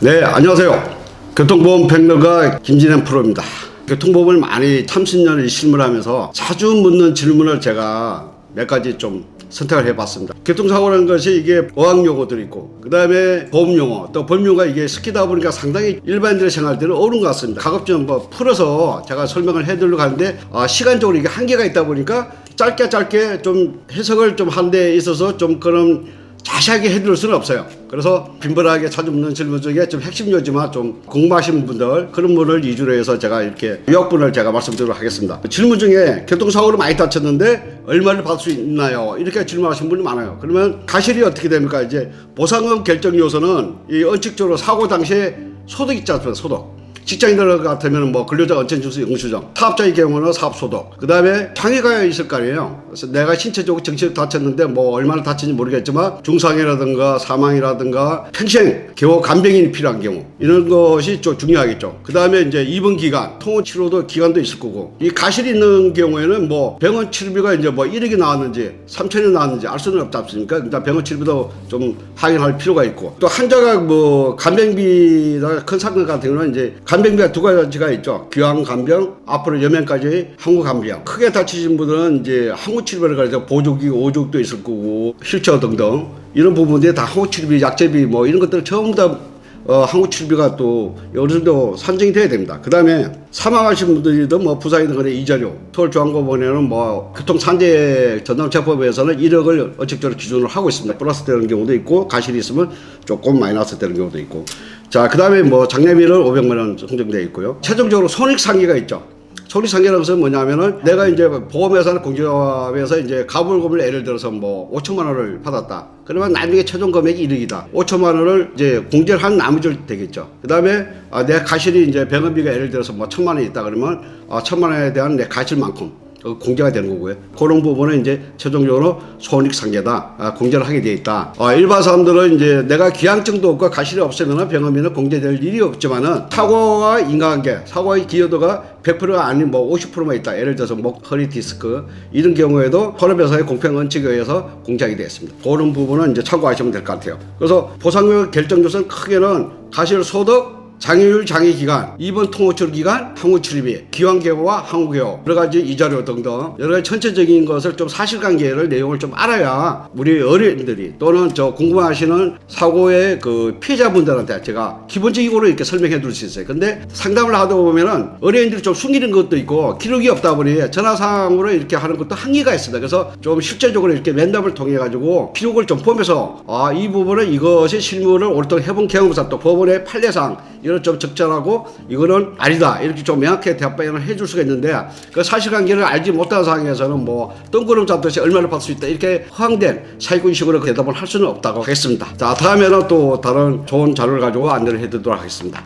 네, 안녕하세요. 교통보험 평론가 김진현 프로입니다. 교통보험을 많이 30년을 실무하면서 자주 묻는 질문을 제가 몇 가지 좀 선택을 해봤습니다. 교통사고라는 것이 이게 어학용어들이 있고, 그 다음에 보험용어, 또 법용어가 이게 섞이다 보니까 상당히 일반인들의 생활 때는 어려운 것 같습니다. 가급적 뭐 풀어서 제가 설명을 해드리려고 하는데, 시간적으로 이게 한계가 있다 보니까 짧게 좀 해석을 좀 하는 데 있어서 좀 그런 자세하게 해드릴 수는 없어요. 그래서 빈번하게 자주 묻는 질문 중에 좀 핵심 요지만 좀 궁금하신 분들, 그런 분을 위주로 해서 제가 이렇게 요약분을 제가 말씀드리도록 하겠습니다. 질문 중에 교통사고로 많이 다쳤는데 얼마를 받을 수 있나요? 이렇게 질문하신 분이 많아요. 그러면 가실이 어떻게 됩니까? 이제 보상금 결정 요소는 이 원칙적으로 사고 당시에 소득 있지 않습니까? 소득. 직장인들 같으면 뭐 근로자 원천징수 영수증, 사업자의 경우는 사업소득, 그 다음에 장애가 있을 거 아니에요. 그래서 내가 신체적으로 정신적으로 다쳤는데 뭐 얼마나 다쳤는지 모르겠지만 중상해라든가 사망이라든가 평생 개호 간병인이 필요한 경우, 이런 것이 좀 중요하겠죠. 그 다음에 이제 입원 기간, 통원 치료도 기간도 있을 거고, 이 가실이 있는 경우에는 뭐 병원 치료비가 이제 뭐 1억이 나왔는지 3천이 나왔는지 알 수는 없지 않습니까? 일단 병원 치료비도 좀 확인할 필요가 있고, 또 환자가 뭐 간병비나 큰 사건 같은 경우는 이제 간병비가 두 가지가 있죠. 귀환 간병, 앞으로 여명까지 항우 간병. 크게 다치신 분들은 이제 항우 치료비를 가지고 보조기, 오죽도 있을 거고, 휠체어 등등 이런 부분들이 다 항우 치료비, 약제비 뭐 이런 것들 전부 다 항우 치료비가 또 어느 정도 산정이 돼야 됩니다. 그 다음에 사망하신 분들이든 뭐 부상이든 간에 이자료, 서울중앙법원에는 뭐 교통산재 전담처법에서는 1억을 원칙적으로 기준으로 하고 있습니다. 플러스 되는 경우도 있고, 가실이 있으면 조금 마이너스 되는 경우도 있고. 자, 그 다음에 뭐 장례비는 500만 원 선정되어 있고요. 최종적으로 손익상계가 있죠. 손익상계라는 것은 뭐냐면은 내가 이제 보험회사나 공기업에서 이제 가불금을 예를 들어서 뭐 5천만 원을 받았다. 그러면 나중에 최종 금액이 1억이다. 5천만 원을 이제 공제를 한 나머지 되겠죠. 그 다음에 내 가실이 이제 병원비가 예를 들어서 뭐 1,000만 원이 있다 그러면 1,000만 원에 대한 내 가실만큼 공제가 되는 거고요. 그런 부분은 이제 최종적으로 손익상계다, 공제를 하게 되어 있다. 일반 사람들은 이제 내가 기한증도 없고 가실이 없으면 병원비는 공제될 일이 없지만은 사고와 인과관계, 사고의 기여도가 100%가 아닌 뭐 50%만 있다. 예를 들어서 목, 허리 디스크 이런 경우에도 산업회사의 공평 원칙에 의해서 공제하게 되어 있습니다. 그런 부분은 이제 참고하시면 될 것 같아요. 그래서 보상금 결정 조건 크게는 가실 소득, 장애율, 장애기간, 입원 통호치료 기간, 항우치료비, 기환개호와 항우개호, 여러가지 이자료 등등 여러가지 전체적인 것을 좀 사실관계를 내용을 좀 알아야 우리 어린이들이 또는 저 궁금하시는 사고의 그 피해자분들한테 제가 기본적으로 이렇게 설명해 드릴 수 있어요. 근데 상담을 하다 보면은 어린이들이 좀 숨기는 것도 있고 기록이 없다 보니 전화상으로 이렇게 하는 것도 한계가 있습니다. 그래서 좀 실제적으로 이렇게 면담을 통해 가지고 기록을 좀 보면서 이 부분은 이것이 실무를 오랫동안 해본 경험사, 또 법원의 판례상 이런 좀 적절하고 이거는 아니다 이렇게 좀 명확하게 답변을 해줄 수가 있는데, 그 사실관계를 알지 못하는 상황에서는 뭐 뜬구름 잡듯이 얼마를 받을 수 있다 이렇게 허황된 사기꾼식으로 대답을 할 수는 없다고 하겠습니다. 자, 다음에는 또 다른 좋은 자료를 가지고 안내를 해드리도록 하겠습니다.